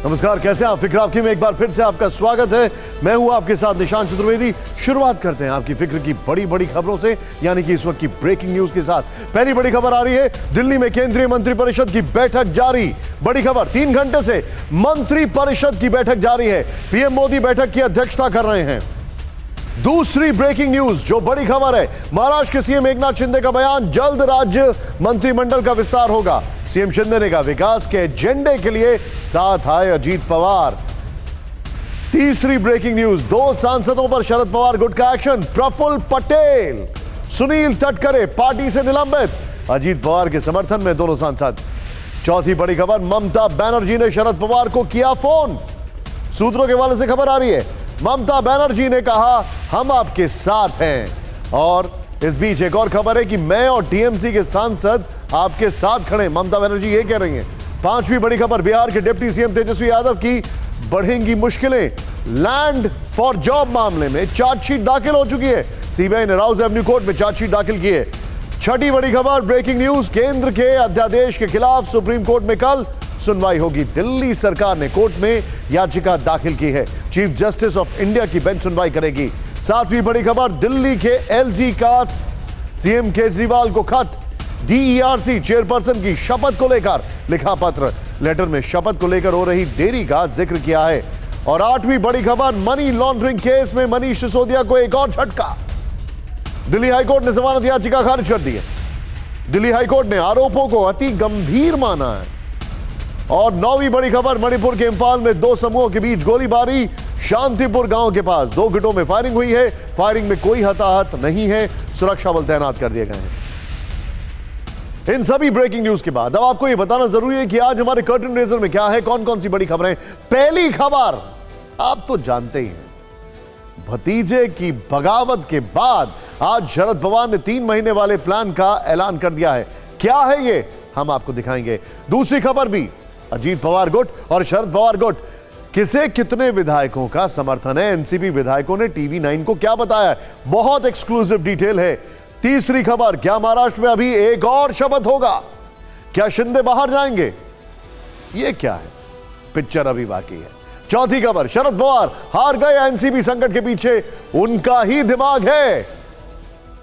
नमस्कार, कैसे आप? फिक्र आपकी में एक बार फिर से आपका स्वागत है। मैं हूं आपके साथ निशांत चतुर्वेदी। शुरुआत करते हैं आपकी फिक्र की बड़ी बड़ी खबरों से, यानी कि इस वक्त की ब्रेकिंग न्यूज के साथ। पहली बड़ी खबर आ रही है, दिल्ली में केंद्रीय मंत्रिपरिषद की बैठक जारी। बड़ी खबर, 3 घंटे से मंत्रिपरिषद की बैठक जारी है। पीएम मोदी बैठक की अध्यक्षता कर रहे हैं। दूसरी ब्रेकिंग न्यूज जो बड़ी खबर है, महाराष्ट्र के सीएम एकनाथ शिंदे का बयान, जल्द राज्य मंत्रिमंडल का विस्तार होगा। सीएम शिंदे ने कहा, विकास के एजेंडे के लिए साथ आए अजीत पवार। तीसरी ब्रेकिंग न्यूज, 2 सांसदों पर शरद पवार गुट का एक्शन। प्रफुल्ल पटेल, सुनील तटकरे पार्टी से निलंबित। अजीत पवार के समर्थन में दोनों सांसद। चौथी बड़ी खबर, ममता बनर्जी ने शरद पवार को किया फोन। सूत्रों के हवाले से खबर आ रही है, ममता बनर्जी ने कहा, हम आपके साथ हैं। और इस बीच एक और खबर है कि मैं और टीएमसी के सांसद आपके साथ खड़े, ममता बनर्जी ये कह रही हैं। पांचवी बड़ी खबर, बिहार के डिप्टी सीएम तेजस्वी यादव की बढ़ेंगी मुश्किलें। लैंड फॉर जॉब मामले में चार्जशीट दाखिल हो चुकी है। सीबीआई ने राउज एवेन्यू कोर्ट में चार्जशीट दाखिल की है। छठी बड़ी खबर, ब्रेकिंग न्यूज, केंद्र के अध्यादेश के खिलाफ सुप्रीम कोर्ट में कल सुनवाई होगी। दिल्ली सरकार ने कोर्ट में याचिका दाखिल की है। चीफ जस्टिस ऑफ इंडिया की बेंच सुनवाई करेगी। सातवीं बड़ी खबर, दिल्ली के एलजी का सीएम केजरीवाल को खत। डीईआरसी चेयरपर्सन की शपथ को लेकर लिखा पत्र। लेटर में शपथ को लेकर हो रही देरी का जिक्र किया है। और आठवीं बड़ी खबर, मनी लॉन्ड्रिंग केस में मनीष सिसोदिया को एक और झटका। दिल्ली हाईकोर्ट ने जमानत याचिका खारिज कर दी है। दिल्ली हाईकोर्ट ने आरोपों को अति गंभीर माना है। और नौवीं बड़ी खबर, मणिपुर के इंफाल में 2 समूहों के बीच गोलीबारी। शांतिपुर गांव के पास 2 गुटों में फायरिंग हुई है। फायरिंग में कोई हताहत नहीं है। सुरक्षा बल तैनात कर दिए गए हैं। इन सभी ब्रेकिंग न्यूज के बाद अब आपको यह बताना जरूरी है कि आज हमारे कर्टन रेजर में क्या है, कौन कौन सी बड़ी खबरें। पहली खबर आप तो जानते ही हैं, भतीजे की बगावत के बाद आज शरद पवार ने 3 महीने वाले प्लान का ऐलान कर दिया है। क्या है ये, हम आपको दिखाएंगे। दूसरी खबर भी, अजीत पवार गुट और शरद पवार गुट, किसे कितने विधायकों का समर्थन है। एनसीपी विधायकों ने टीवी 9 को क्या बताया, बहुत एक्सक्लूसिव डिटेल है। तीसरी खबर, क्या महाराष्ट्र में अभी एक और शपथ होगा, क्या शिंदे बाहर जाएंगे, ये क्या है, पिक्चर अभी बाकी है। चौथी खबर, शरद पवार हार गए एनसीपी संकट के पीछे उनका ही दिमाग है।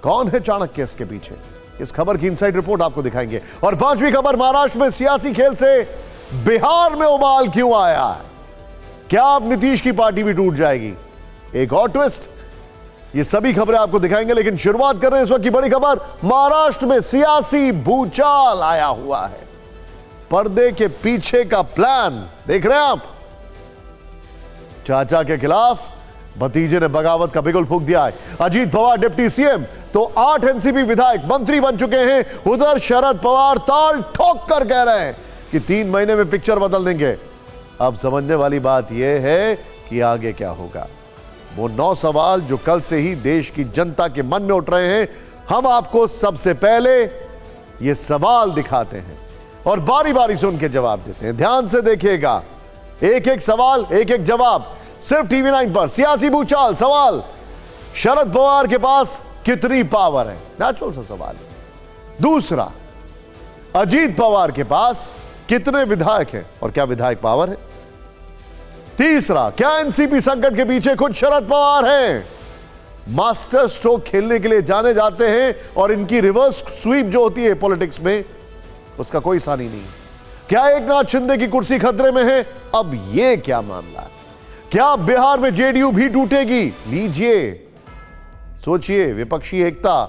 कौन है चाणक्य इसके पीछे, इस खबर की इनसाइड रिपोर्ट आपको दिखाएंगे। और पांचवी खबर, महाराष्ट्र में सियासी खेल से बिहार में उबाल क्यों आया है, क्या अब नीतीश की पार्टी भी टूट जाएगी, एक और ट्विस्ट। ये सभी खबरें आपको दिखाएंगे, लेकिन शुरुआत कर रहे हैं इस वक्त की बड़ी खबर। महाराष्ट्र में सियासी भूचाल आया हुआ है। पर्दे के पीछे का प्लान देख रहे हैं आप। चाचा के खिलाफ भतीजे ने बगावत का बिगुल फूंक दिया है। अजीत पवार डिप्टी सीएम तो 8 एनसीपी विधायक मंत्री बन चुके हैं। उधर शरद पवार ताल ठोक कर कह रहे हैं कि 3 महीने में पिक्चर बदल देंगे। अब समझने वाली बात यह है कि आगे क्या होगा। वो 9 सवाल जो कल से ही देश की जनता के मन में उठ रहे हैं, हम आपको सबसे पहले ये सवाल दिखाते हैं और बारी बारी से उनके जवाब देते हैं। ध्यान से देखिएगा, एक एक सवाल, एक एक जवाब, सिर्फ टीवी 9 पर। सियासी भूचाल सवाल, शरद पवार के पास कितनी पावर है, नेचुरल सा सवाल है। दूसरा, अजीत पवार के पास कितने विधायक हैं और क्या विधायक पावर है। तीसरा, क्या एनसीपी संकट के पीछे खुद शरद पवार हैं। मास्टर स्ट्रोक खेलने के लिए जाने जाते हैं और इनकी रिवर्स स्वीप जो होती है पॉलिटिक्स में, उसका कोई सानी नहीं। क्या एकनाथ शिंदे की कुर्सी खतरे में है, अब यह क्या मामला है। क्या बिहार में जेडीयू भी टूटेगी, लीजिए सोचिए, विपक्षी एकता।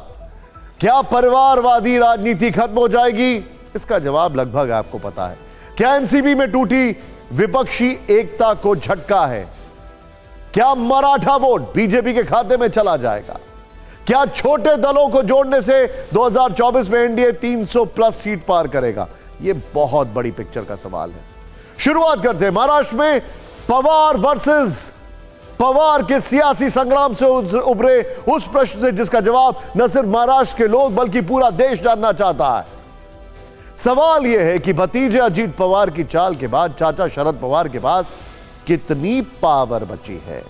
क्या परिवारवादी राजनीति खत्म हो जाएगी, इसका जवाब लगभग आपको पता है। क्या एनसीपी में टूटी विपक्षी एकता को झटका है। क्या मराठा वोट बीजेपी के खाते में चला जाएगा। क्या छोटे दलों को जोड़ने से 2024 में एनडीए 300 प्लस सीट पार करेगा। यह बहुत बड़ी पिक्चर का सवाल है। शुरुआत करते हैं महाराष्ट्र में पवार वर्सेस पवार के सियासी संग्राम से उभरे उस प्रश्न से जिसका जवाब न सिर्फ महाराष्ट्र के लोग बल्कि पूरा देश जानना चाहता है। सवाल यह है कि भतीजे अजीत पवार की चाल के बाद चाचा शरद पवार के पास कितनी पावर बची है।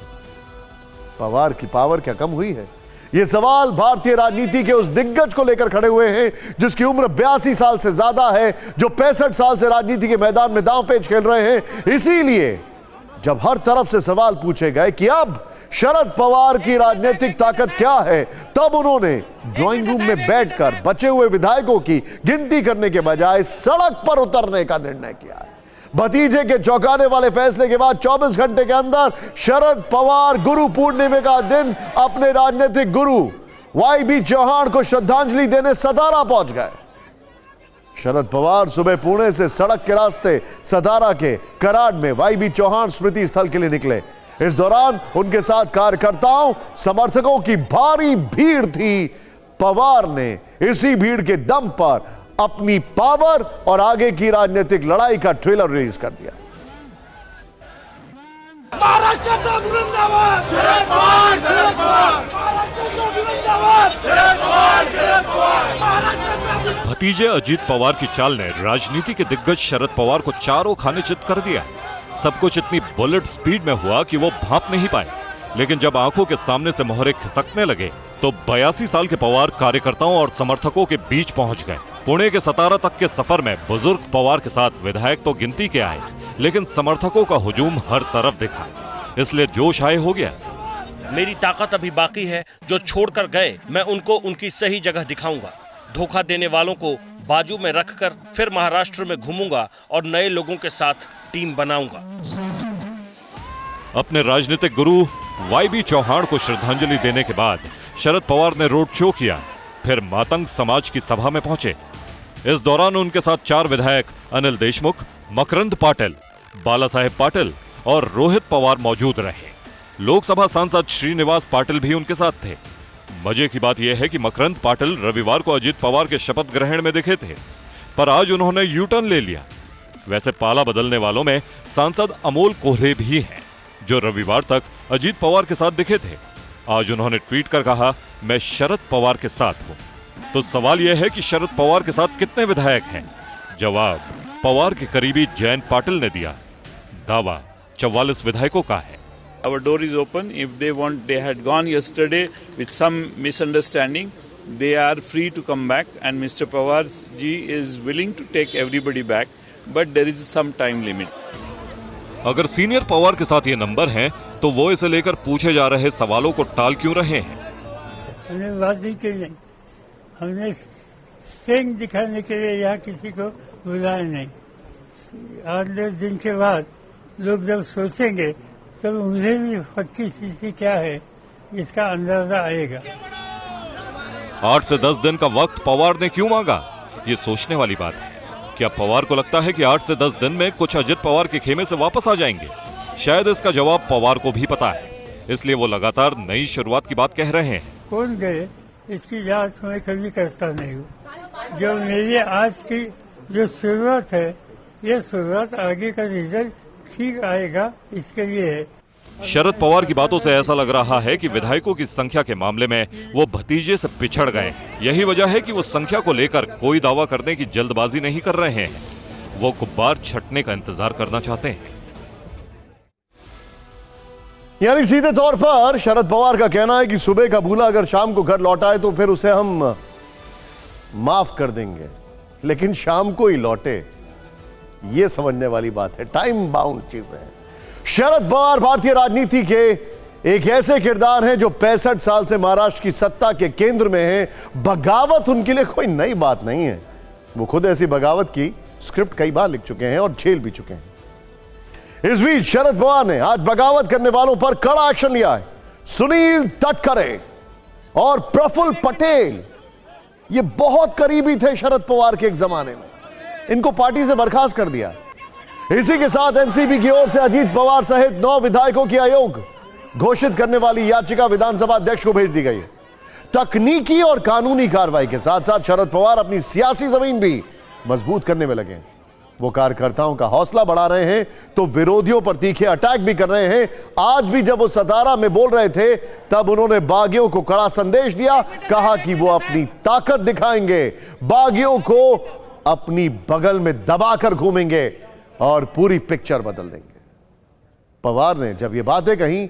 पवार की पावर क्या कम हुई है। ये सवाल भारतीय राजनीति के उस दिग्गज को लेकर खड़े हुए हैं जिसकी उम्र 82 साल से ज्यादा है, जो 65 साल से राजनीति के मैदान में दांव-पेच खेल रहे हैं। इसीलिए जब हर तरफ से सवाल पूछे गए कि अब शरद पवार की राजनीतिक ताकत क्या है, तब उन्होंने ड्राइंग रूम में बैठकर बचे हुए विधायकों की गिनती करने के बजाय सड़क पर उतरने का निर्णय किया है। भतीजे के चौंकाने वाले फैसले के बाद 24 घंटे के अंदर शरद पवार गुरु पूर्णिमा का दिन अपने राजनीतिक गुरु वाईबी चौहान को श्रद्धांजलि देने सतारा पहुंच गए। शरद पवार सुबह पुणे से सड़क के रास्ते सतारा के कराड़ में वाईबी चौहान स्मृति स्थल के लिए निकले। इस दौरान उनके साथ कार्यकर्ताओं, समर्थकों की भारी भीड़ थी। पवार ने इसी भीड़ के दम पर अपनी पावर और आगे की राजनीतिक लड़ाई का ट्रेलर रिलीज कर दिया। महाराष्ट्राचा वृंदावन शरद पवार, शरद पवार, महाराष्ट्राचा वृंदावन शरद पवार, शरद पवार, महाराष्ट्राचा। भतीजे अजीत पवार की चाल ने राजनीति के दिग्गज शरद पवार को चारों खाने चित कर दिया। सब कुछ इतनी बुलेट स्पीड में हुआ कि वो भांप नहीं पाए, लेकिन जब आंखों के सामने से मोहरे खिसकने लगे तो 82 साल के पवार कार्यकर्ताओं और समर्थकों के बीच पहुंच गए। पुणे के सतारा तक के सफर में बुजुर्ग पवार के साथ विधायक तो गिनती के आए, लेकिन समर्थकों का हुजूम हर तरफ दिखा, इसलिए जोश आए हो गया। मेरी ताकत अभी बाकी है, जो छोड़कर गए मैं उनको उनकी सही जगह दिखाऊंगा। धोखा देने वालों को बाजू में रखकर फिर महाराष्ट्र में घूमूंगा और नए लोगों के साथ टीम बनाऊंगा। अपने राजनीतिक गुरु वाईबी चौहान को श्रद्धांजलि देने के बाद शरद पवार ने रोड शो किया, फिर मातंग समाज की सभा में पहुंचे। इस दौरान उनके साथ 4 विधायक अनिल देशमुख, मकरंद पाटिल, बाला साहेब पाटिल और रोहित पवार मौजूद रहे। लोकसभा सांसद श्रीनिवास पाटिल भी उनके साथ थे। मजे की बात यह है कि मकरंद पाटिल रविवार को अजीत पवार के शपथ ग्रहण में दिखे थे, पर आज उन्होंने यू टर्न ले लिया। वैसे पाला बदलने वालों में सांसद अमोल कोल्हे भी हैं, जो रविवार तक अजीत पवार के साथ दिखे थे। आज उन्होंने ट्वीट कर कहा, मैं शरद पवार के साथ हूं। तो सवाल यह है कि शरद पवार के साथ कितने विधायक हैं? जवाब पवार के करीबी जयंत पाटिल ने दिया। दावा 44 विधायकों का है। Our door is open. If they want, they had gone yesterday with some misunderstanding. They are free to come back, and Mr. Pawar ji is willing to take everybody back, but there is some time limit. अगर senior Pawar के साथ ये number हैं, तो वो इसे लेकर पूछे जा रहे सवालों को टाल क्यों रहे हैं? हमने बात ही की नहीं, हमने स्ट्रेंथ दिखाने के लिए यहाँ किसी को बुलाया नहीं। 8-10 दिन के बाद लोग जब सोचेंगे तब मुझे भी पक्की स्थिति क्या है इसका अंदाजा आएगा। 8 से 10 दिन का वक्त पवार ने क्यों मांगा, ये सोचने वाली बात है। क्या पवार को लगता है कि 8 से 10 दिन में कुछ अजित पवार के खेमे से वापस आ जाएंगे? शायद इसका जवाब पवार को भी पता है, इसलिए वो लगातार नई शुरुआत की बात कह रहे हैं। कौन गए इसकी जांच मैं कभी करता नहीं हूँ। जो मेरी आज की जो शुरुआत है, ये शुरुआत आगे का रिजल्ट ठीक आएगा, इसके लिए है। शरद पवार की बातों से ऐसा लग रहा है कि विधायकों की संख्या के मामले में वो भतीजे से पिछड़ गए हैं। यही वजह है कि वो संख्या को लेकर कोई दावा करने की जल्दबाजी नहीं कर रहे हैं। वो गुब्बार छटने का इंतजार करना चाहते हैं। यानी सीधे तौर पर शरद पवार का कहना है कि सुबह का भूला अगर शाम को घर लौटा है तो फिर उसे हम माफ कर देंगे, लेकिन शाम को ही लौटे, ये समझने वाली बात है। टाइम बाउंड चीजें हैं। शरद पवार भारतीय राजनीति के एक ऐसे किरदार हैं जो 65 साल से महाराष्ट्र की सत्ता के केंद्र में हैं। बगावत उनके लिए कोई नई बात नहीं है। वो खुद ऐसी बगावत की स्क्रिप्ट कई बार लिख चुके हैं और झेल भी चुके हैं। इस बीच शरद पवार ने आज बगावत करने वालों पर कड़ा एक्शन लिया है। सुनील तटकरे और प्रफुल्ल पटेल ये बहुत करीबी थे शरद पवार के एक जमाने में, इनको पार्टी से बर्खास्त कर दिया। इसी के साथ एनसीपी की ओर से अजीत पवार सहित 9 विधायकों की अयोग्य घोषित करने वाली याचिका विधानसभा अध्यक्ष को भेज दी गई है। तकनीकी और कानूनी कार्रवाई के साथ साथ शरद पवार अपनी सियासी जमीन भी मजबूत करने में लगे हैं। वो कार्यकर्ताओं का हौसला बढ़ा रहे हैं तो विरोधियों पर तीखे अटैक भी कर रहे हैं। आज भी जब वो सतारा में बोल रहे थे तब उन्होंने बागियों को कड़ा संदेश दिया, कहा कि वो अपनी ताकत दिखाएंगे, बागियों को अपनी बगल में दबाकर घूमेंगे और पूरी पिक्चर बदल देंगे। पवार ने जब ये बातें कही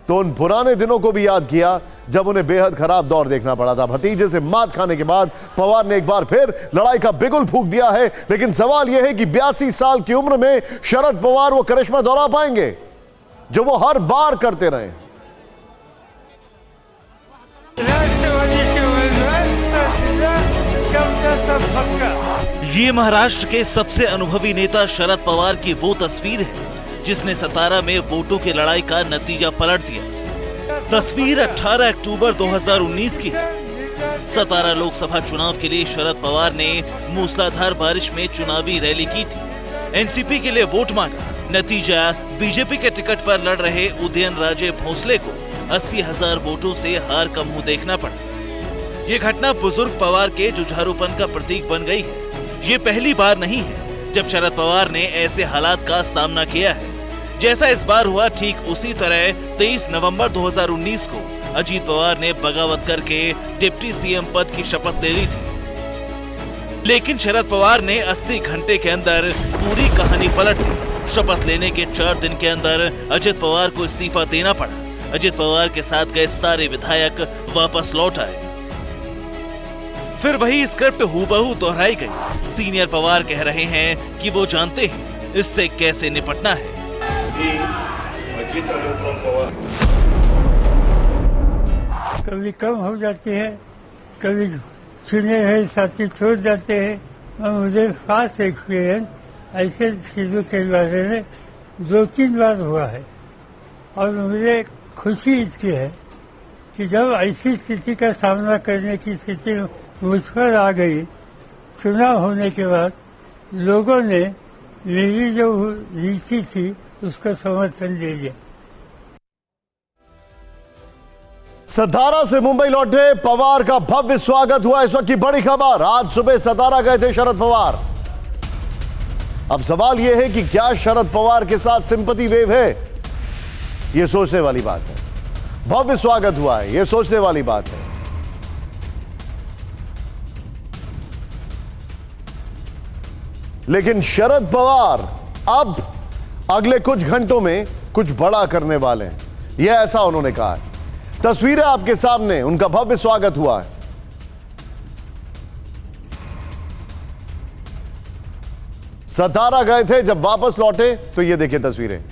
तो उन पुराने दिनों को भी याद किया जब उन्हें बेहद खराब दौर देखना पड़ा था। भतीजे से मात खाने के बाद पवार ने एक बार फिर लड़ाई का बिगुल फूंक दिया है। लेकिन सवाल यह है कि 82 साल की उम्र में शरद पवार वो करिश्मा दोहरा पाएंगे जो वो हर बार करते रहे। ये महाराष्ट्र के सबसे अनुभवी नेता शरद पवार की वो तस्वीर है जिसने सतारा में वोटों की लड़ाई का नतीजा पलट दिया। तस्वीर 18 अक्टूबर 2019 की है। सतारा लोकसभा चुनाव के लिए शरद पवार ने मूसलाधार बारिश में चुनावी रैली की थी। एनसीपी के लिए वोट मांगा। नतीजा बीजेपी के टिकट पर लड़ रहे उदयनराजे भोसले को 80,000 वोटों से हार का मुंह देखना पड़ा। ये घटना बुजुर्ग पवार के जुझारूपन का प्रतीक बन गई है। ये पहली बार नहीं है जब शरद पवार ने ऐसे हालात का सामना किया है। जैसा इस बार हुआ ठीक उसी तरह 23 नवंबर 2019 को अजीत पवार ने बगावत करके डिप्टी सीएम पद की शपथ ले ली थी। लेकिन शरद पवार ने 80 घंटे के अंदर पूरी कहानी पलट दी। शपथ लेने के 4 दिन के अंदर अजित पवार को इस्तीफा देना पड़ा। अजित पवार के साथ गए सारे विधायक वापस लौट आए। फिर वही स्क्रिप्ट हूबहू दोहराई गई। सीनियर पवार कह रहे हैं कि वो जानते हैं इससे कैसे निपटना है। कभी कम हो जाती है, कभी चुने हुए साथी छोड़ जाते हैं। और मुझे खास एक्सपीरियंस ऐसे चीजों के बारे में 2-3 बार हुआ है। और मुझे खुशी इसकी है कि जब ऐसी स्थिति का सामना करने की स्थिति मुझ पर आ गई, चुनाव होने के बाद लोगों ने मेरी जो नीति थी उसका समर्थन दे दिया। सतारा से मुंबई लौटे पवार का भव्य स्वागत हुआ। इस वक्त की बड़ी खबर, आज सुबह सतारा गए थे शरद पवार। अब सवाल यह है कि क्या शरद पवार के साथ सिंपैथी वेव है? यह सोचने वाली बात है। भव्य स्वागत हुआ है, यह सोचने वाली बात है। लेकिन शरद पवार अब अगले कुछ घंटों में कुछ बड़ा करने वाले हैं, यह ऐसा उन्होंने कहा है। तस्वीरें आपके सामने, उनका भव्य स्वागत हुआ है। सतारा गए थे, जब वापस लौटे तो ये देखिए तस्वीरें।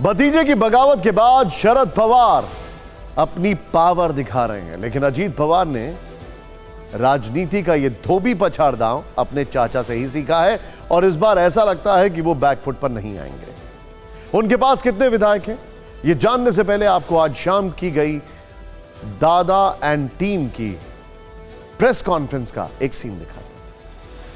भतीजे की बगावत के बाद शरद पवार अपनी पावर दिखा रहे हैं। लेकिन अजीत पवार ने राजनीति का यह धोबी पछाड़ दांव अपने चाचा से ही सीखा है और इस बार ऐसा लगता है कि वो बैकफुट पर नहीं आएंगे। उनके पास कितने विधायक हैं, ये जानने से पहले आपको आज शाम की गई दादा एंड टीम की प्रेस कॉन्फ्रेंस का एक सीन दिखाता है।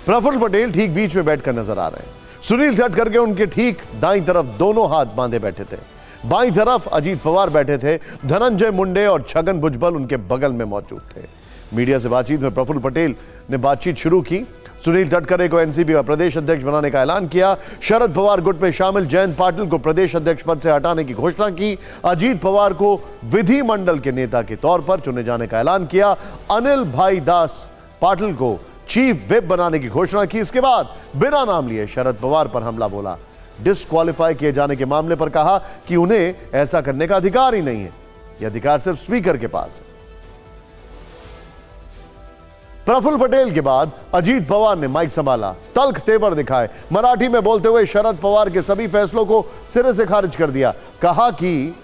प्रफुल्ल पटेल ठीक बीच में बैठकर नजर आ रहे हैं। सुनील तटकरे उनके ठीक दाईं तरफ दोनों हाथ बांधे बैठे थे। बाईं तरफ अजीत पवार बैठे थे। धनंजय मुंडे और छगन भुजबल उनके बगल में मौजूद थे। मीडिया से बातचीत में प्रफुल्ल पटेल ने बातचीत शुरू की। सुनील तटकरे को एनसीपी का प्रदेश अध्यक्ष बनाने का ऐलान किया। शरद पवार गुट में शामिल जयंत पाटिल को प्रदेश अध्यक्ष पद से हटाने की घोषणा की। अजीत पवार को विधिमंडल के नेता के तौर पर चुने जाने का ऐलान किया। अनिल भाई दास पाटिल को चीफ विप बनाने की घोषणा की। इसके बाद बिना नाम लिए शरद पवार पर हमला बोला। डिस्क्वालीफाई किए जाने के मामले पर कहा कि उन्हें ऐसा करने का अधिकार ही नहीं है, यह अधिकार सिर्फ स्पीकर के पास है। प्रफुल्ल पटेल के बाद अजीत पवार ने माइक संभाला, तल्ख तेवर दिखाए। मराठी में बोलते हुए शरद पवार के सभी फैसलों को सिरे से खारिज कर दिया। कहा कि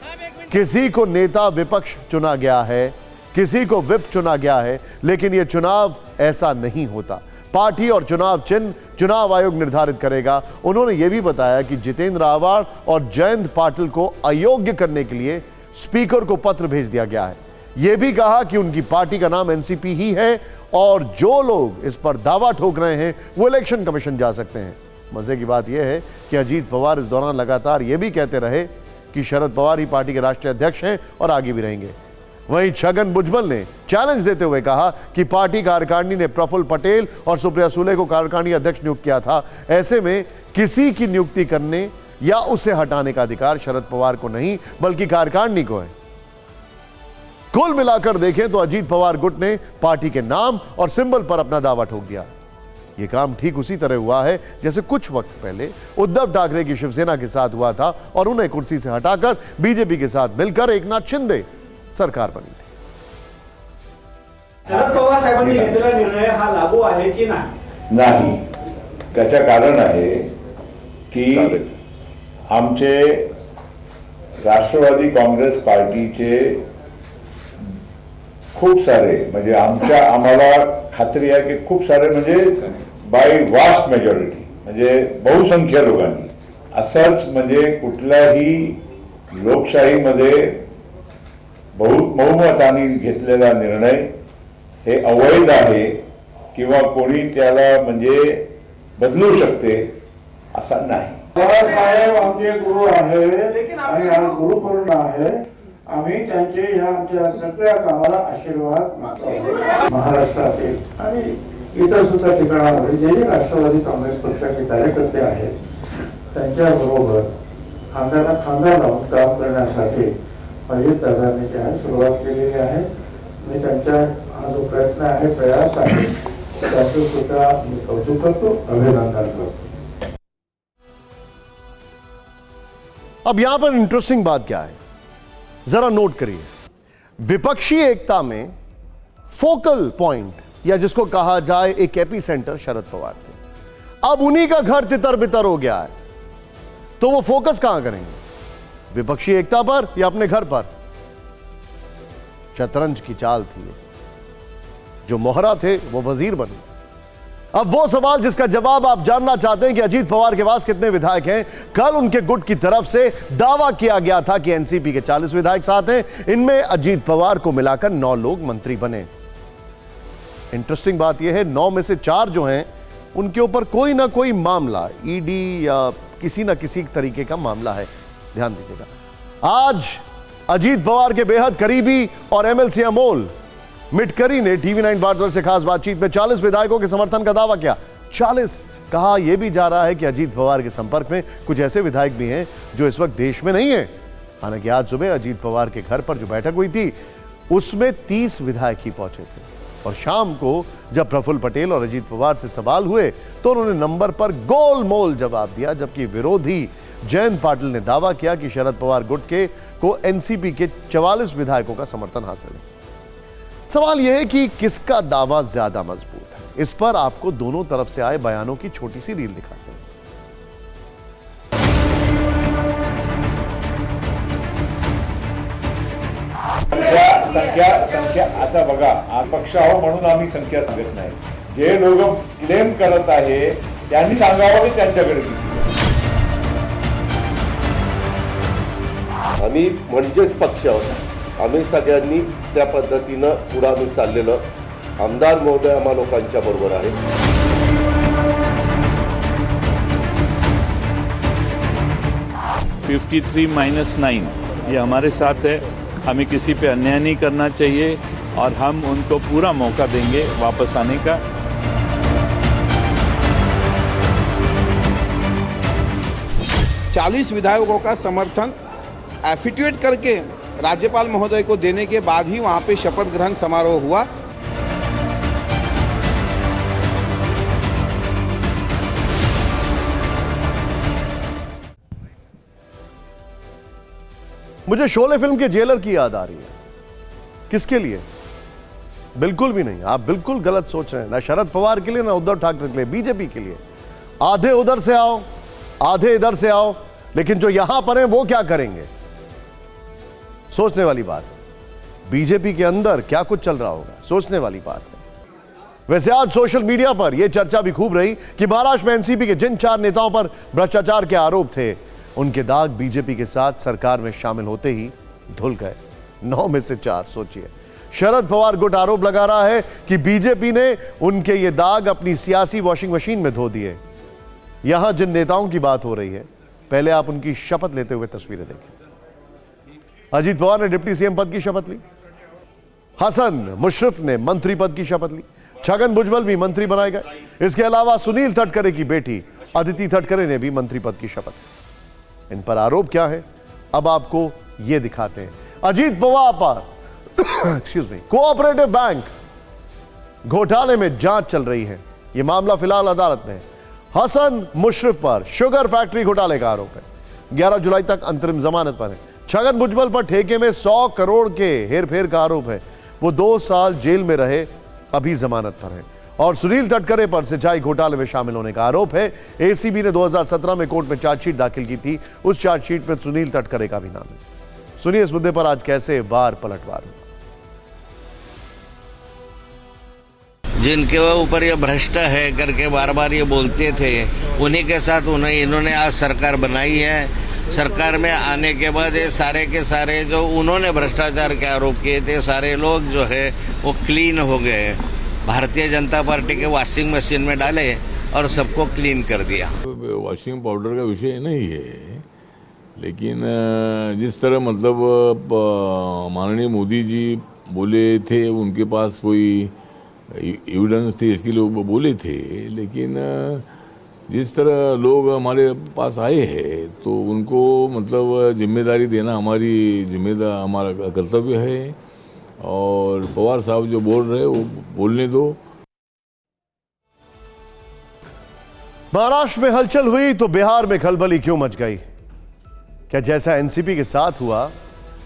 किसी को नेता विपक्ष चुना गया है, किसी को विप चुना गया है, लेकिन यह चुनाव ऐसा नहीं होता। पार्टी और चुनाव चिन्ह चुनाव आयोग निर्धारित करेगा। उन्होंने यह भी बताया कि जितेंद्र आव्हाड और जयंत पाटिल को अयोग्य करने के लिए स्पीकर को पत्र भेज दिया गया है। यह भी कहा कि उनकी पार्टी का नाम एनसीपी ही है और जो लोग इस पर दावा ठोक रहे हैं वो इलेक्शन कमीशन जा सकते हैं। मजे की बात यह है कि अजीत पवार इस दौरान लगातार यह भी कहते रहे कि शरद पवार ही पार्टी के राष्ट्रीय अध्यक्ष हैं और आगे भी रहेंगे। वहीं छगन भुजबल ने चैलेंज देते हुए कहा कि पार्टी कार्यकारिणी ने प्रफुल्ल पटेल और सुप्रिया सुले को कार्यकारिणी अध्यक्ष नियुक्त किया था। ऐसे में किसी की नियुक्ति करने या उसे हटाने का अधिकार शरद पवार को नहीं बल्कि कार्यकारिणी को है। कुल मिलाकर देखें तो अजीत पवार गुट ने पार्टी के नाम और सिंबल पर अपना दावा ठोक दिया। यह काम ठीक उसी तरह हुआ है जैसे कुछ वक्त पहले उद्धव ठाकरे की शिवसेना के साथ हुआ था और उन्हें कुर्सी से हटाकर बीजेपी के साथ मिलकर एकनाथ शिंदे सरकार बनी थी। शरद पवार साहेबांनी घेतलेला निर्णय हा लागू आहे की नाही? नाही. त्याचं कारण आहे की आमचे राष्ट्रवादी काँग्रेस पार्टीचे खूप सारे म्हणजे आम्हाला खात्री आहे की खूप सारे म्हणजे बाय वास्ट मेजॉरिटी म्हणजे बहुसंख्य लोकांनी असंच म्हणजे कुठल्याही लोकशाहीमध्ये बहुमताने घेतलेला निर्णय हे अवैध आहे किंवा कोणी त्याला म्हणजे बदलू शकते असा नाही. पवार साहेब आमचे गुरु आहे आणि हा गुरुपूर्ण आहे. आम्ही त्यांचे ह्या आमच्या सगळ्या कामाला आशीर्वाद मागतो. महाराष्ट्रातील आणि इतर सुद्धा ठिकाणावर जे राष्ट्रवादी काँग्रेस पक्षाचे कार्यकर्ते आहेत त्यांच्याबरोबर खांद्याला खांदा लावून काम करण्यासाठी अजित दादांनी त्या सुरुवात केलेली आहे. मी त्यांच्या हा जो प्रयत्न आहे, प्रयास आहे, त्याचं सुद्धा मी कौतुक करतो, अभिनंदन करतो. अब यहां पर इंटरेस्टिंग बात क्या है, जरा नोट करिए। विपक्षी एकता में फोकल पॉइंट या जिसको कहा जाए एक एपी सेंटर शरद पवार थे। अब उन्हीं का घर तितर बितर हो गया है, तो वो फोकस कहां करेंगे, विपक्षी एकता पर या अपने घर पर? शतरंज की चाल थी, जो मोहरा थे वो वजीर बने। अब वो सवाल जिसका जवाब आप जानना चाहते हैं कि अजीत पवार के पास कितने विधायक हैं, कल उनके गुट की तरफ से दावा किया गया था कि एनसीपी के 40 विधायक साथ हैं, इनमें अजीत पवार को मिलाकर 9 लोग मंत्री बने। इंटरेस्टिंग बात यह है 9 में से 4 जो हैं उनके ऊपर कोई ना कोई मामला, ईडी या किसी ना किसी तरीके का मामला है। ध्यान दीजिएगा, आज अजीत पवार के बेहद करीबी और एमएलसी अमोल मिटकरी ने टीवी 9 भारतवर्ष से खास बातचीत में 40 विधायकों के समर्थन का दावा किया। 40 कहा, यह भी जा रहा है कि अजीत पवार के संपर्क में कुछ ऐसे विधायक भी हैं जो इस वक्त देश में नहीं है। हालांकि आज सुबह अजीत पवार के घर पर जो बैठक हुई थी उसमें 30 विधायक ही पहुंचे थे, और शाम को जब प्रफुल्ल पटेल और अजीत पवार से सवाल हुए तो उन्होंने नंबर पर गोलमोल जवाब दिया, जबकि विरोधी जयंत पाटिल ने दावा किया कि शरद पवार गुट के को एनसीपी के 44 विधायकों का समर्थन हासिल है। सवाल यह है कि किसका दावा ज्यादा मजबूत है। इस पर आपको दोनों तरफ से आए बयानों की छोटी सी रील दिखाते हैं। संख्या आता बघा, पक्ष आहो म्हणून आम्ही संख्या सांगत नाही. जे लोक क्लेम करत आहे त्यांनी सांगावं की त्यांच्याकडे किती. आम्ही म्हणजेच पक्ष आम्ही सगळ्यांनी त्या पद्धतीनं पुढे आम्ही चाललेलं. आमदार महोदय आम्हा लोकांच्या बरोबर आहे. 53-9 ये हमारे साथ है. हमें किसी पे अन्याय नहीं करना चाहिए और हम उनको पूरा मौका देंगे वापस आने का. चालीस विधायकों का समर्थन एफिडेविट करके राज्यपाल महोदय को देने के बाद ही वहां पे शपथ ग्रहण समारोह हुआ. मुझे शोले फिल्म के जेलर की याद आ रही है। किसके लिए? बिल्कुल भी नहीं, आप बिल्कुल गलत सोच रहे हैं। ना शरद पवार के लिए, ना उद्धव ठाकरे के लिए, बीजेपी के लिए। आधे उधर से आओ, आधे इधर से आओ, लेकिन जो यहां पर हैं वो क्या करेंगे, सोचने वाली बात है। बीजेपी के अंदर क्या कुछ चल रहा होगा, सोचने वाली बात है। वैसे आज सोशल मीडिया पर यह चर्चा भी खूब रही कि महाराष्ट्र में एनसीपी के जिन 4 नेताओं पर भ्रष्टाचार के आरोप थे, उनके दाग बीजेपी के साथ सरकार में शामिल होते ही धुल गए। 9 में से 4, सोचिए। शरद पवार गुट आरोप लगा रहा है कि बीजेपी ने उनके ये दाग अपनी सियासी वॉशिंग मशीन में धो दिए। यहां जिन नेताओं की बात हो रही है, पहले आप उनकी शपथ लेते हुए तस्वीरें देखें। अजीत पवार ने डिप्टी सीएम पद की शपथ ली, हसन मुशर्रफ ने मंत्री पद की शपथ ली, छगन भुजबल भी मंत्री बनाए गए। इसके अलावा सुनील तटकरे की बेटी अदिति तटकरे ने भी मंत्री पद की शपथ ली। इन पर आरोप क्या है, अब आपको यह दिखाते हैं। अजीत पवार पर कोऑपरेटिव बैंक घोटाले में जांच चल रही है। यह मामला फिलहाल अदालत में है। हसन मुशर्रफ पर शुगर फैक्ट्री घोटाले का आरोप है। 11 जुलाई तक अंतरिम जमानत पर है। छगन भुजबल पर ठेके में 100 करोड़ के हेरफेर का आरोप है। वो 2 साल जेल में रहे, अभी जमानत पर है। और सुनील तटकरे पर सिंचाई घोटाले में शामिल होने का आरोप है। एसीबी ने 2017 में कोर्ट में चार्जशीट दाखिल की थी। उस चार्जशीट में सुनील तटकरे का भी नाम है। सुनिए इस मुद्दे पर आज कैसे वार पलटवार हुआ। जिनके ऊपर ये भ्रष्ट है करके बार बार ये बोलते थे, उन्हीं के साथ इन्होंने आज सरकार बनाई है। सरकार में आने के बाद ये सारे के सारे जो उन्होंने भ्रष्टाचार के आरोप किए थे, सारे लोग जो है वो क्लीन हो गए। भारतीय जनता पार्टी के वॉशिंग मशीन में डाले और सबको क्लीन कर दिया। वॉशिंग पाउडर का विषय नहीं है, लेकिन जिस तरह मतलब माननीय मोदी जी बोले थे, उनके पास कोई एविडेंस थे इसके लिए वो बोले थे, लेकिन जिस तरह लोग हमारे पास आए हैं तो उनको मतलब जिम्मेदारी देना हमारा कर्तव्य है। और पवार साहब जो बोल रहे हैं वो बोलने दो। महाराष्ट्र में हलचल हुई तो बिहार में खलबली क्यों मच गई? क्या जैसा एनसीपी के साथ हुआ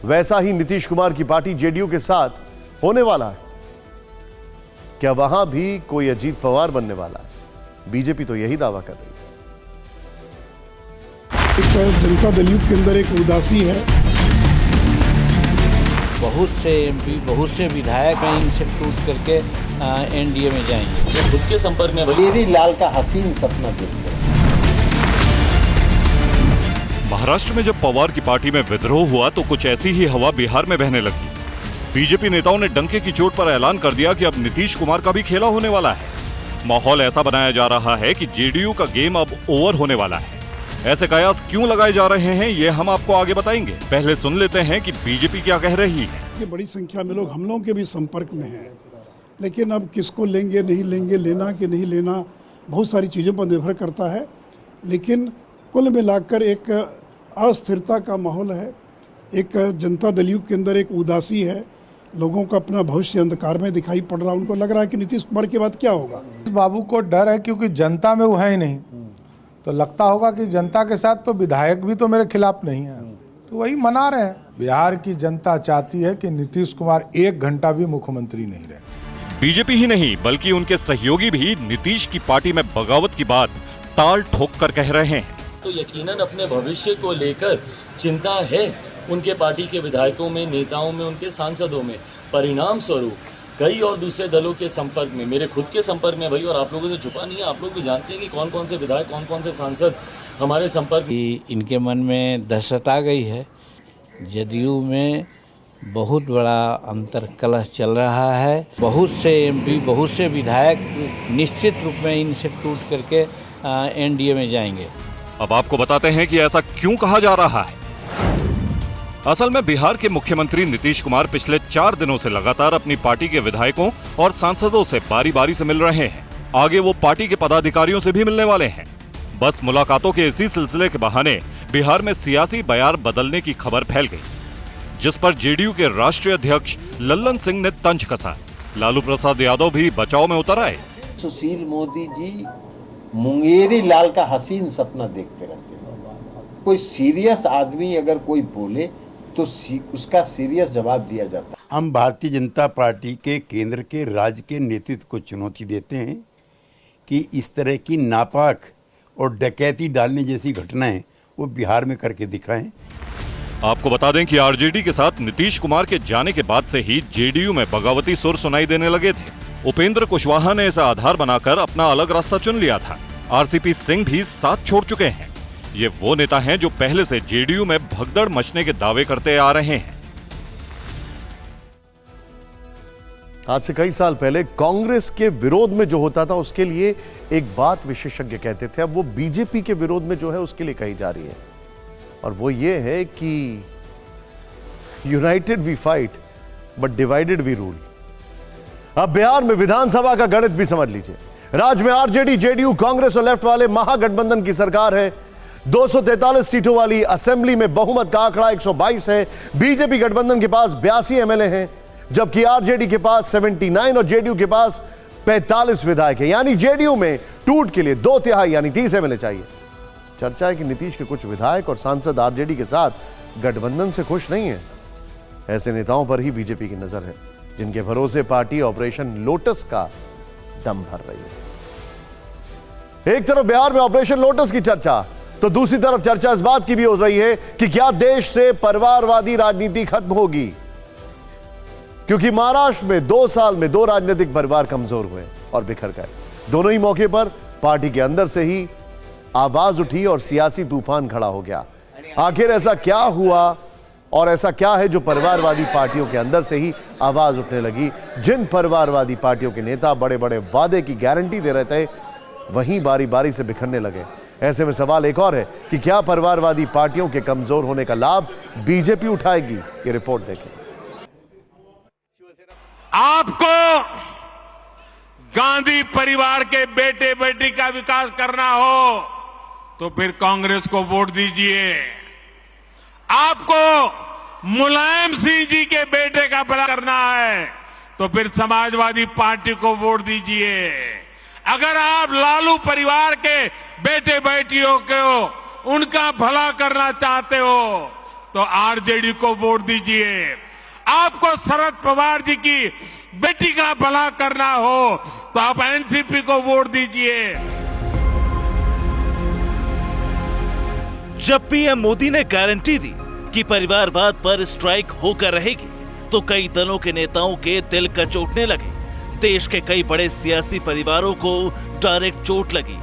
वैसा ही नीतीश कुमार की पार्टी जेडीयू के साथ होने वाला है? क्या वहां भी कोई अजीत पवार बनने वाला है? बीजेपी तो यही दावा कर रही है। जनता दल यूथ के अंदर एक उदासी है। बहुत से एमपी, बहुत से विधायक इनसे टूट करके एनडीए में जाएंगे। खुद के संपर्क में मेरी लाल का हसीन सपना देखते हैं। महाराष्ट्र में जब पवार की पार्टी में विद्रोह हुआ तो कुछ ऐसी ही हवा बिहार में बहने लगी। बीजेपी नेताओं ने डंके की चोट पर ऐलान कर दिया कि अब नीतीश कुमार का भी खेला होने वाला है। माहौल ऐसा बनाया जा रहा है कि जेडीयू का गेम अब ओवर होने वाला है। ऐसे कयास क्यों लगाए जा रहे हैं ये हम आपको आगे बताएंगे। पहले सुन लेते हैं कि बीजेपी क्या कह रही है। बड़ी संख्या में लोग हम लोगों के भी संपर्क में हैं, लेकिन अब किसको लेंगे नहीं लेंगे, लेना कि नहीं लेना, बहुत सारी चीज़ों पर निर्भर करता है। लेकिन कुल मिलाकर एक अस्थिरता का माहौल है। एक जनता दल यूथ के अंदर एक उदासी है। लोगों का अपना भविष्य अंधकार में दिखाई पड़ रहा है। उनको लग रहा है कि नीतीश कुमार के बाद क्या होगा। बाबू को डर है क्योंकि जनता में वो है ही नहीं, तो लगता होगा कि जनता के साथ तो विधायक भी तो मेरे खिलाफ नहीं है, तो वही मना रहे हैं। बिहार की जनता चाहती है कि नीतीश कुमार 1 घंटा भी मुख्यमंत्री नहीं रहे। बीजेपी ही नहीं बल्कि उनके सहयोगी भी नीतीश की पार्टी में बगावत की बात ताल ठोक कर कह रहे हैं। तो यकीनन अपने भविष्य को लेकर चिंता है उनके पार्टी के विधायकों में, नेताओं में, उनके सांसदों में। परिणाम स्वरूप कई और दूसरे दलों के संपर्क में, मेरे खुद के संपर्क में भाई, और आप लोगों से छुपा नहीं है, आप लोग भी जानते हैं कि कौन कौन से विधायक, कौन कौन से सांसद हमारे संपर्क। इनके मन में दहशत आ गई है। जदयू में बहुत बड़ा अंतर कलह चल रहा है। बहुत से एमपी, बहुत से विधायक निश्चित रूप में इनसे टूट करके एनडीए में जाएंगे। अब आपको बताते हैं कि ऐसा क्यों कहा जा रहा है। असल में बिहार के मुख्यमंत्री नीतीश कुमार पिछले 4 दिनों से लगातार अपनी पार्टी के विधायकों और सांसदों से बारी बारी से मिल रहे हैं। आगे वो पार्टी के पदाधिकारियों से भी मिलने वाले हैं। बस मुलाकातों के इसी सिलसिले के बहाने बिहार में सियासी बयार बदलने की खबर फैल गई, जिस पर जेडीयू के राष्ट्रीय अध्यक्ष लल्लन सिंह ने तंज कसा। लालू प्रसाद यादव भी बचाव में उतर आए। सुशील मोदी जी मुंगेरी लाल का हसीन सपना देखते रहते हैं। कोई सीरियस आदमी अगर कोई बोले तो उसका सीरियस जवाब दिया जाता है। हम भारतीय जनता पार्टी के केंद्र के राज्य के नेतृत्व को चुनौती देते हैं कि इस तरह की नापाक और डकैती डालने जैसी घटनाएं वो बिहार में करके दिखाएं। आपको बता दें कि आरजेडी के साथ नीतीश कुमार के जाने के बाद से ही जेडीयू में बगावती सुर सुनाई देने लगे थे। उपेंद्र कुशवाहा ने इसे आधार बनाकर अपना अलग रास्ता चुन लिया था। आरसीपी सिंह भी साथ छोड़ चुके हैं। ये वो नेता हैं जो पहले से जेडीयू में भगदड़ मचने के दावे करते आ रहे हैं। आज से कई साल पहले कांग्रेस के विरोध में जो होता था उसके लिए एक बात विशेषज्ञ कहते थे, अब वो बीजेपी के विरोध में जो है उसके लिए कही जा रही है, और वो ये है कि united we fight but divided we rule. अब बिहार में विधानसभा का गणित भी समझ लीजिए। राज्य में आरजेडी, जेडीयू, कांग्रेस और लेफ्ट वाले महागठबंधन की सरकार है। 243 सीटों वाली असेंबली में बहुमत का आंकड़ा 122 है। बीजेपी गठबंधन के पास 82 एमएलए हैं, जबकि आरजेडी के पास 79 और जेडीयू के पास 45 विधायक हैं, यानी जेडीयू में टूट के लिए 2/3 यानी 30 एमएलए चाहिए। चर्चा है कि नीतीश के कुछ विधायक और सांसद आरजेडी के साथ गठबंधन से खुश नहीं है। ऐसे नेताओं पर ही बीजेपी की नजर है, जिनके भरोसे पार्टी ऑपरेशन लोटस का दम भर रही है। एक तरफ बिहार में ऑपरेशन लोटस की चर्चा, तो दूसरी तरफ चर्चा इस बात की भी हो रही है कि क्या देश से परिवारवादी राजनीति खत्म होगी, क्योंकि महाराष्ट्र में 2 साल में 2 राजनीतिक परिवार कमजोर हुए और बिखर गए। दोनों ही मौके पर पार्टी के अंदर से ही आवाज उठी और सियासी तूफान खड़ा हो गया। आखिर ऐसा क्या हुआ और ऐसा क्या है जो परिवारवादी पार्टियों के अंदर से ही आवाज उठने लगी? जिन परिवारवादी पार्टियों के नेता बड़े बड़े वादे की गारंटी दे रहे थे, वहीं बारी बारी से बिखरने लगे। ऐसे में सवाल एक और है कि क्या परिवारवादी पार्टियों के कमजोर होने का लाभ बीजेपी उठाएगी? ये रिपोर्ट देखें। आपको गांधी परिवार के बेटे बेटी का विकास करना हो तो फिर कांग्रेस को वोट दीजिए। आपको मुलायम सिंह जी के बेटे का भला करना है तो फिर समाजवादी पार्टी को वोट दीजिए। अगर आप लालू परिवार के बेटे बेटियों को उनका भला करना चाहते हो तो आरजेडी को वोट दीजिए। आपको शरद पवार जी की बेटी का भला करना हो तो आप एनसीपी को वोट दीजिए। जब पीएम मोदी ने गारंटी दी कि परिवारवाद पर स्ट्राइक होकर रहेगी, तो कई दलों के नेताओं के दिल कचोटने लगे। देश के कई बड़े सियासी परिवारों को डायरेक्ट चोट लगी,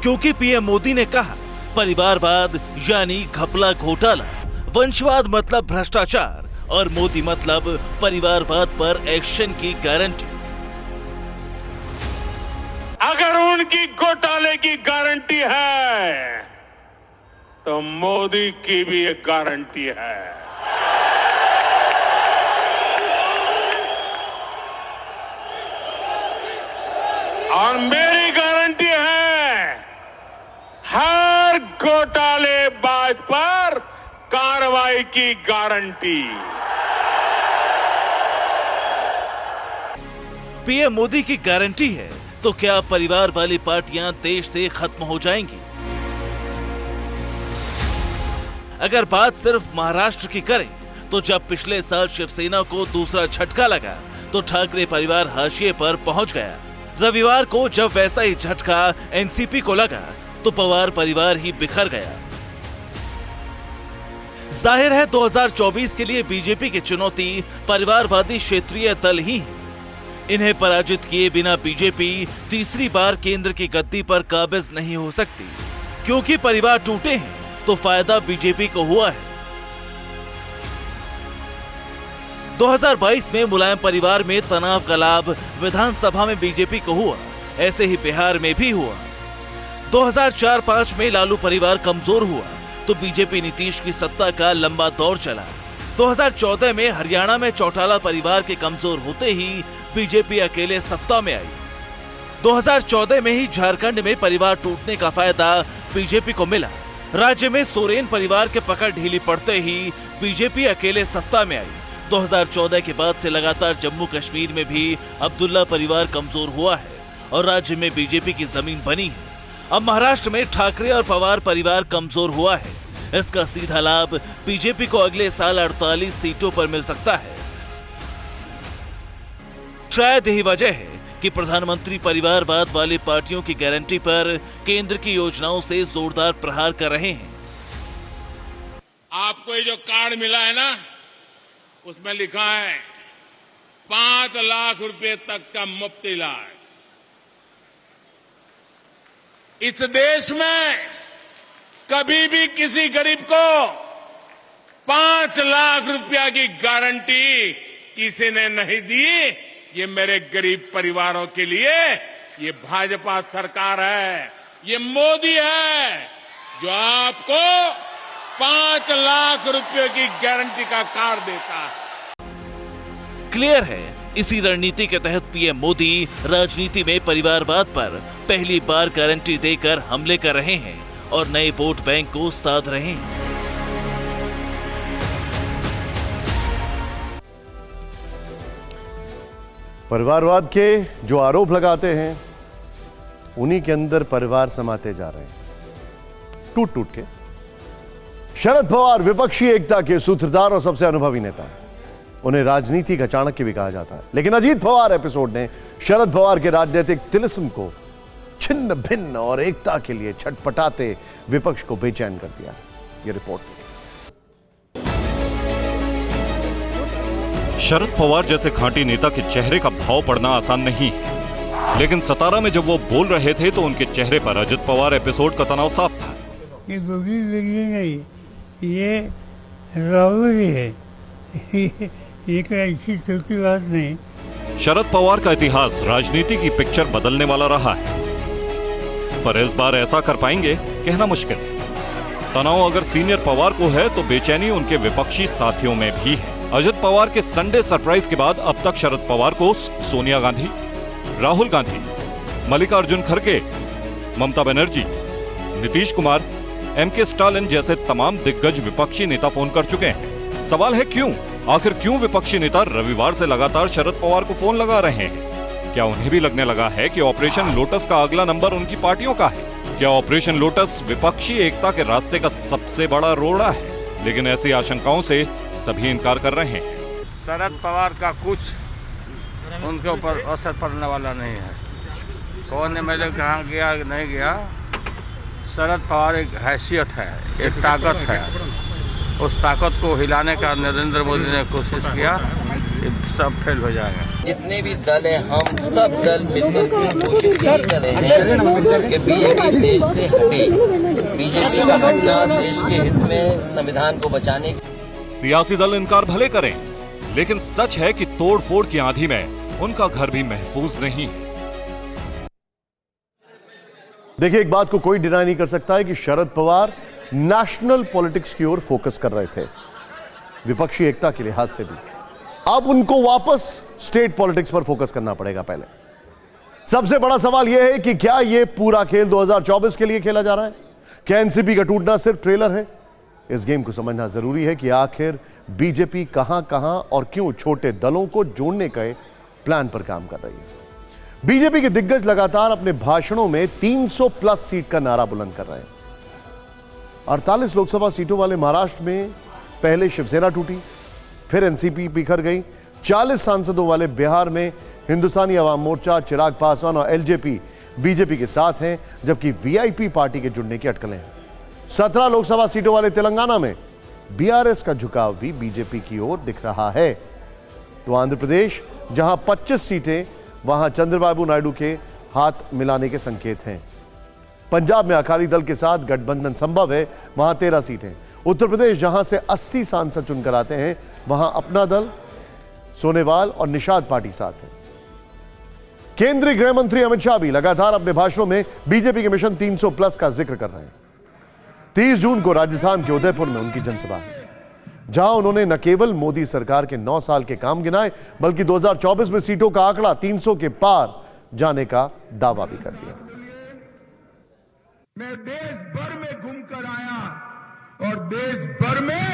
क्योंकि पीएम मोदी ने कहा परिवारवाद यानी घपला घोटाला, वंशवाद मतलब भ्रष्टाचार और मोदी मतलब परिवारवाद पर एक्शन की गारंटी। अगर उनकी घोटाले की गारंटी है तो मोदी की भी एक गारंटी है। और मेरी गारंटी है हर घोटालेबाज पर कार्रवाई की गारंटी। पीएम मोदी की गारंटी है तो क्या परिवार वाली पार्टियां देश से खत्म हो जाएंगी? अगर बात सिर्फ महाराष्ट्र की करें तो जब पिछले साल शिवसेना को दूसरा झटका लगा तो ठाकरे परिवार हाशिए पर पहुंच गया। रविवार को जब वैसा ही झटका एनसीपी को लगा तो पवार परिवार ही बिखर गया। जाहिर है 2024 के लिए बीजेपी की चुनौती परिवारवादी क्षेत्रीय दल ही है। इन्हें पराजित किए बिना बीजेपी तीसरी बार केंद्र की गद्दी पर काबिज नहीं हो सकती, क्योंकि परिवार टूटे हैं तो फायदा बीजेपी को हुआ है। 2022 में मुलायम परिवार में तनाव का लाभ विधानसभा में बीजेपी को हुआ, ऐसे ही बिहार में भी हुआ। 2004-5 में लालू परिवार कमजोर हुआ तो बीजेपी नीतीश की सत्ता का लंबा दौर चला। 2014 में हरियाणा में चौटाला परिवार के कमजोर होते ही बीजेपी अकेले सत्ता में आई। 2014 में ही झारखंड में परिवार टूटने का फायदा बीजेपी को मिला। राज्य में सोरेन परिवार के पकड़ ढीली पड़ते ही बीजेपी अकेले सत्ता में आई। 2014 के बाद से लगातार जम्मू कश्मीर में भी अब्दुल्ला परिवार कमजोर हुआ है और राज्य में बीजेपी की जमीन बनी है। अब महाराष्ट्र में ठाकरे और पवार परिवार कमजोर हुआ है। इसका सीधा लाभ बीजेपी को अगले साल 48 सीटों पर मिल सकता है। शायद यही वजह है कि प्रधानमंत्री परिवारवाद वाली पार्टियों की गारंटी पर केंद्र की योजनाओं से जोरदार प्रहार कर रहे हैं। आपको ये जो कार्ड मिला है ना, उसमें लिखा है 5 लाख रुपए तक का मुफ्त इलाज। इस देश में कभी भी किसी गरीब को 5 लाख रुपया की गारंटी किसी ने नहीं दी। ये मेरे गरीब परिवारों के लिए ये भाजपा सरकार है, ये मोदी है जो आपको 5 लाख रुपए की गारंटी का कार्ड देता है। क्लियर है, इसी रणनीति के तहत पीएम मोदी राजनीति में परिवारवाद पर पहली बार गारंटी देकर हमले कर रहे हैं और नए वोट बैंक को साध रहे हैं। परिवारवाद के जो आरोप लगाते हैं उन्हीं के अंदर परिवार समाते जा रहे हैं टूट टूट के। शरद पवार विपक्षी एकता के सूत्रधार और सबसे अनुभवी नेता हैं। उन्हें राजनीति का चाणक्य भी कहा जाता है। लेकिन अजीत पवार एपिसोड ने शरद पवार के राजनीतिक तिलिस्म को छिन्न भिन्न और एकता के लिए छटपटाते विपक्ष को बेचैन कर दिया। यह रिपोर्ट। शरद पवार जैसे खांटी नेता के चेहरे का भाव पढ़ना आसान नहीं है, लेकिन सतारा में जब वो बोल रहे थे तो उनके चेहरे पर अजित पवार एपिसोड का तनाव साफ था। ये गोभी बिगड़ी नहीं, ये राहुल ही है। ये कोई ऐसी छोटी बात नहीं। शरद पवार का इतिहास राजनीति की पिक्चर बदलने वाला रहा है, पर इस बार ऐसा कर पाएंगे कहना मुश्किल है। तनाव अगर सीनियर पवार को है तो बेचैनी उनके विपक्षी साथियों में भी है। अजित पवार के संडे सरप्राइज के बाद अब तक शरद पवार को सोनिया गांधी, राहुल गांधी, मल्लिकार्जुन खड़गे, ममता बनर्जी, नीतीश कुमार, एमके स्टालिन जैसे तमाम दिग्गज विपक्षी नेता फोन कर चुके हैं। सवाल है क्यों? आखिर क्यों विपक्षी नेता रविवार से लगातार शरद पवार को फोन लगा रहे हैं? क्या उन्हें भी लगने लगा है कि ऑपरेशन लोटस का अगला नंबर उनकी पार्टियों का है? क्या ऑपरेशन लोटस विपक्षी एकता के रास्ते का सबसे बड़ा रोड़ा है? लेकिन ऐसी आशंकाओं से सभी इनकार कर रहे हैं। शरद पवार का कुछ उनके ऊपर असर पड़ने वाला नहीं है। कौन एमएलए कहाँ गया नहीं गया, शरद पवार एक हैसियत है, एक ताकत है। उस ताकत को हिलाने का नरेंद्र मोदी ने कोशिश किया, ये सब फेल हो जाएगा। जितने भी दल हैं, हम सब दल मिलकर कोशिश यही कर रहे हैं कि बीजेपी देश से हटे। बीजेपी का हटना देश के हित में, संविधान को बचाने। सियासी दल इनकार भले करें, लेकिन सच है कि तोड़फोड़ की आंधी में उनका घर भी महफूज नहीं है। देखिए, एक बात को कोई डिनाई नहीं कर सकता है कि शरद पवार नेशनल पॉलिटिक्स की ओर फोकस कर रहे थे, विपक्षी एकता के लिहाज से भी। अब उनको वापस स्टेट पॉलिटिक्स पर फोकस करना पड़ेगा। पहले सबसे बड़ा सवाल यह है कि क्या यह पूरा खेल 2024 के लिए खेला जा रहा है? क्या एनसीपी का टूटना सिर्फ ट्रेलर है? इस गेम को समझना जरूरी है कि आखिर बीजेपी कहां कहां और क्यों छोटे दलों को जोड़ने के प्लान पर काम कर रही है। बीजेपी के दिग्गज लगातार अपने भाषणों में 300 प्लस सीट का नारा बुलंद कर रहे हैं। 48 लोकसभा सीटों वाले महाराष्ट्र में पहले शिवसेना टूटी, फिर एनसीपी बिखर गई। 40 सांसदों वाले बिहार में हिंदुस्तानी अवाम मोर्चा, चिराग पासवान और एलजेपी बीजेपी के साथ हैं, जबकि वीआईपी पार्टी के जुड़ने की अटकलें हैं। 17 लोकसभा सीटों वाले तेलंगाना में बीआरएस का झुकाव भी बीजेपी की ओर दिख रहा है। तो आंध्र प्रदेश, जहां 25 सीटें, वहां चंद्रबाबू नायडू के हाथ मिलाने के संकेत हैं। पंजाब में अकाली दल के साथ गठबंधन संभव है, वहां 13 सीटें। उत्तर प्रदेश, जहां से 80 सांसद चुनकर आते हैं, वहां अपना दल, सोनेवाल और निषाद पार्टी साथ है। केंद्रीय गृह मंत्री अमित शाह भी लगातार अपने भाषणों में बीजेपी के मिशन 300 प्लस का जिक्र कर रहे हैं। 30 जून को राजस्थान के उदयपुर में उनकी जनसभा है, जहां उन्होंने न केवल मोदी सरकार के 9 साल के काम गिनाए, बल्कि 2024 में सीटों का आंकड़ा 300 के पार जाने का दावा भी कर दिया। मैं देश भर में घूमकर आया और देश भर में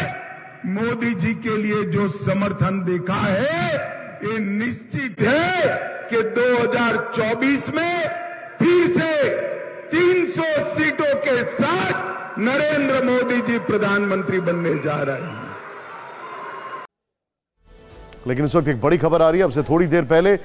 मोदी जी के लिए जो समर्थन देखा है, ये निश्चित है कि 2024 में फिर से 300 सीटों के साथ नरेंद्र मोदी जी प्रधानमंत्री बनने जा रहे हैं। लेकिन इस वक्त एक बड़ी खबर आ रही है। अब से थोड़ी देर पहले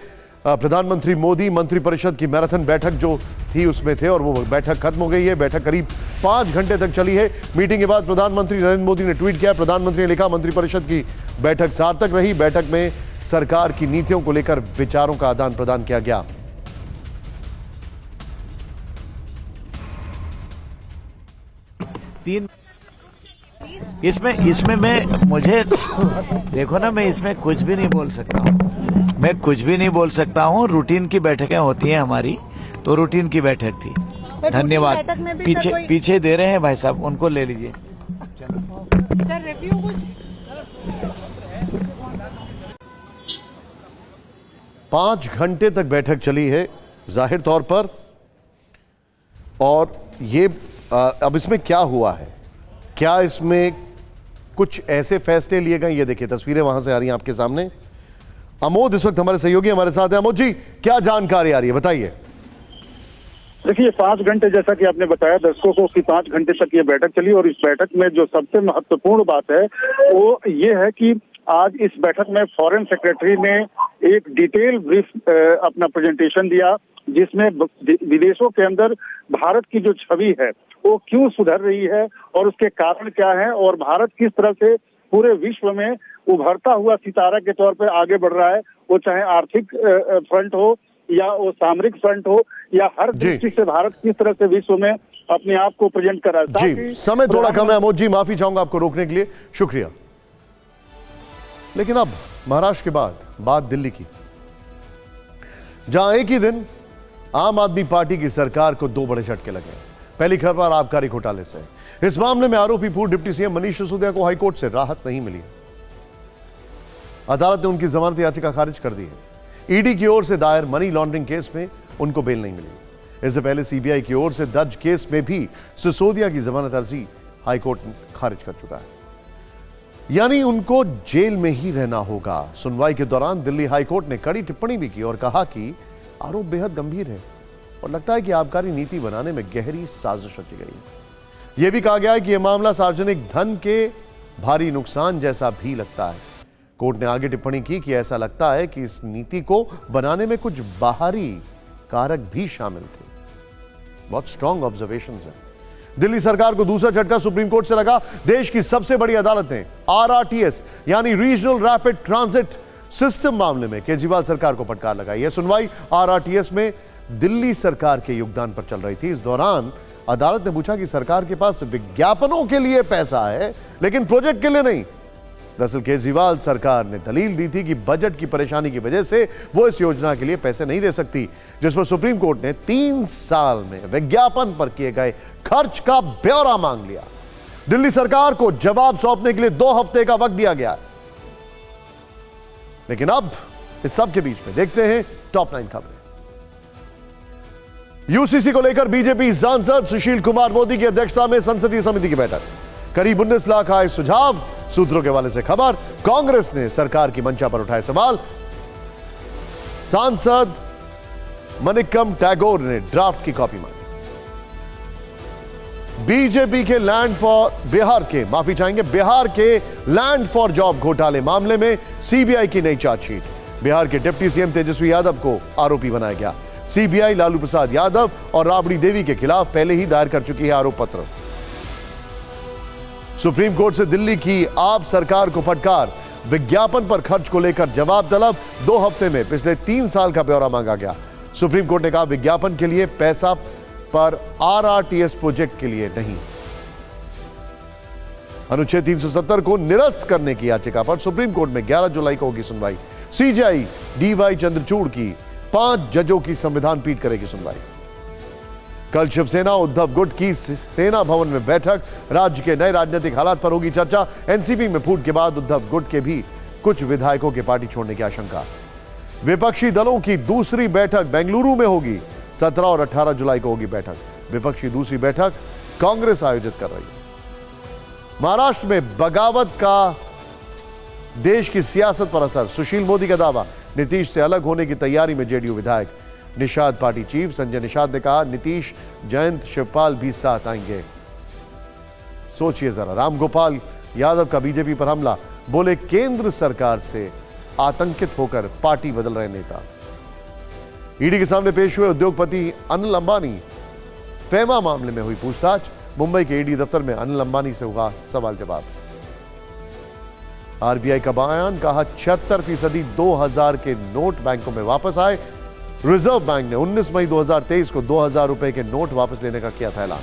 प्रधानमंत्री मोदी मंत्रिपरिषद की मैराथन बैठक जो थी उसमें थे, और वो बैठक खत्म हो गई है। बैठक करीब 5 घंटे तक चली है। मीटिंग के बाद प्रधानमंत्री नरेंद्र मोदी ने ट्वीट किया। प्रधानमंत्री ने लिखा, मंत्रिपरिषद की बैठक सार्थक रही। बैठक में सरकार की नीतियों को लेकर विचारों का आदान प्रदान किया गया। इसमें मैं मुझे देखो ना, मैं इसमें कुछ भी नहीं बोल सकता हूँ। मैं कुछ भी नहीं बोल सकता हूँ। रूटीन की बैठकें होती हैं हमारी, तो रूटीन की बैठक थी। धन्यवाद। पीछे दे रहे हैं भाई साहब, उनको ले लीजिए। सर, रिव्यू कुछ 5 घंटे तक बैठक चली है जाहिर तौर पर। और ये अब इसमें क्या हुआ है, क्या इसमें कुछ ऐसे फैसले लिए गए, ये देखिए तस्वीरें वहां से आ रही हैं आपके सामने। अमोद इस वक्त हमारे सहयोगी हमारे साथ हैं। अमोद जी, क्या जानकारी आ रही है, बताइए। देखिए 5 घंटे जैसा कि आपने बताया दर्शकों को कि 5 घंटे तक ये बैठक चली और इस बैठक में जो सबसे महत्वपूर्ण बात है वो ये है कि आज इस बैठक में फॉरेन सेक्रेटरी ने एक डिटेल ब्रीफ अपना प्रेजेंटेशन दिया, जिसमें विदेशों के अंदर भारत की जो छवि है वो क्यों सुधर रही है और उसके कारण क्या है और भारत किस तरह से पूरे विश्व में उभरता हुआ सितारा के तौर पर आगे बढ़ रहा है, वो चाहे आर्थिक फ्रंट हो या वो सामरिक फ्रंट हो या हर दृष्टि से भारत किस तरह से विश्व में अपने आप को प्रेजेंट कर रहा है। जी, समय थोड़ा कम है अमोद जी, माफी चाहूंगा आपको रोकने के लिए, शुक्रिया। लेकिन अब महाराष्ट्र के बाद बात दिल्ली की, जहां एक ही दिन आम आदमी पार्टी की सरकार को 2 बड़े झटके लगे। पहली खबर आबकारी घोटाले से। इस मामले में आरोपी पूर्व डिप्टी सीएम मनीष सिसोदिया को हाईकोर्ट से राहत नहीं मिली। अदालत ने उनकी जमानत याचिका खारिज कर दी है। ईडी की ओर से दायर मनी लॉन्ड्रिंग केस में उनको बेल नहीं मिली। इससे पहले सीबीआई की ओर से दर्ज केस में भी सिसोदिया की जमानत अर्जी हाईकोर्ट खारिज कर चुका है, यानी उनको जेल में ही रहना होगा। सुनवाई के दौरान दिल्ली हाईकोर्ट ने कड़ी टिप्पणी भी की और कहा कि आरोप बेहद गंभीर है और लगता है कि आबकारी नीति बनाने में गहरी साजिश रची गई है। यह भी कहा गया है कि यह मामला सार्वजनिक धन के भारी नुकसान जैसा भी लगता है। कोर्ट ने आगे टिप्पणी की कि ऐसा लगता है कि इस नीति को बनाने में कुछ बाहरी कारक भी शामिल थे। बहुत स्ट्रॉन्ग ऑब्जर्वेशंस हैं। दिल्ली सरकार को दूसरा झटका सुप्रीम कोर्ट से लगा। देश की सबसे बड़ी अदालत ने आरआरटीएस यानी रीजनल रैपिड ट्रांजिट सिस्टम मामले में केजरीवाल सरकार को फटकार लगाई। यह सुनवाई आरआरटीएस में दिल्ली सरकार के योगदान पर चल रही थी। इस दौरान अदालत ने पूछा कि सरकार के पास विज्ञापनों के लिए पैसा है लेकिन प्रोजेक्ट के लिए नहीं। दरअसल केजरीवाल सरकार ने दलील दी थी कि बजट की परेशानी की वजह से वो इस योजना के लिए पैसे नहीं दे सकती, जिस पर सुप्रीम कोर्ट ने 3 साल में विज्ञापन पर किए गए खर्च का ब्यौरा मांग लिया। दिल्ली सरकार को जवाब सौंपने के लिए 2 हफ्ते का वक्त दिया गया है। लेकिन अब इस सब के बीच में देखते हैं टॉप 9 खबरें। यूसीसी को लेकर बीजेपी सांसद सुशील कुमार मोदी की अध्यक्षता में संसदीय समिति की बैठक। करीब 19 लाख आए सुझाव। सूत्रों के हवाले से खबर, कांग्रेस ने सरकार की मंशा पर उठाए सवाल। सांसद मनिक्कम टैगोर ने ड्राफ्ट की कॉपी मांगी। बीजेपी के बिहार के लैंड फॉर जॉब घोटाले मामले में सीबीआई की नई चार्जशीट। बिहार के डिप्टी सीएम तेजस्वी यादव को आरोपी बनाया गया। सीबीआई लालू प्रसाद यादव और राबड़ी देवी के खिलाफ पहले ही दायर कर चुकी है आरोप पत्र। सुप्रीम कोर्ट से दिल्ली की आप सरकार को फटकार। विज्ञापन पर खर्च को लेकर जवाब तलब। 2 हफ्ते में पिछले 3 साल का ब्यौरा मांगा गया। सुप्रीम कोर्ट ने कहा विज्ञापन के लिए पैसा पर आरआरटीएस प्रोजेक्ट के लिए नहीं। अनुच्छेद 370 को निरस्त करने की याचिका पर सुप्रीम कोर्ट में 11 जुलाई को होगी सुनवाई। सीजेआई डीवाई चंद्रचूड़ की 5 जजों की संविधान पीठ करेगी सुनवाई। कल शिवसेना उद्धव गुट की सेना भवन में बैठक। राज्य के नए राजनीतिक हालात पर होगी चर्चा। एनसीपी में फूट के बाद उद्धव गुट के भी कुछ विधायकों के पार्टी छोड़ने की आशंका। विपक्षी दलों की दूसरी बैठक बेंगलुरु में होगी। 17 और 18 जुलाई को होगी बैठक। विपक्षी दूसरी बैठक कांग्रेस आयोजित कर रही है। महाराष्ट्र में बगावत का देश की सियासत पर असर। सुशील मोदी का दावा, नीतीश से अलग होने की तैयारी में जेडीयू विधायक। निषाद पार्टी चीफ संजय निषाद ने कहा नीतीश, जयंत, शिवपाल भी साथ आएंगे। सोचिए जरा, रामगोपाल यादव का बीजेपी पर हमला। बोले केंद्र सरकार से आतंकित होकर पार्टी बदल रहे नेता। ईडी के सामने पेश हुए उद्योगपति अनिल अंबानी। फेमा मामले में हुई पूछताछ। मुंबई के ईडी दफ्तर में अनिल अंबानी से हुआ सवाल जवाब। आरबीआई का बयान, कहा 76% 2000 के नोट बैंकों में वापस आए। रिजर्व बैंक ने 19 मई 2023 को 2000 रुपए के नोट वापस लेने का किया था ऐलान।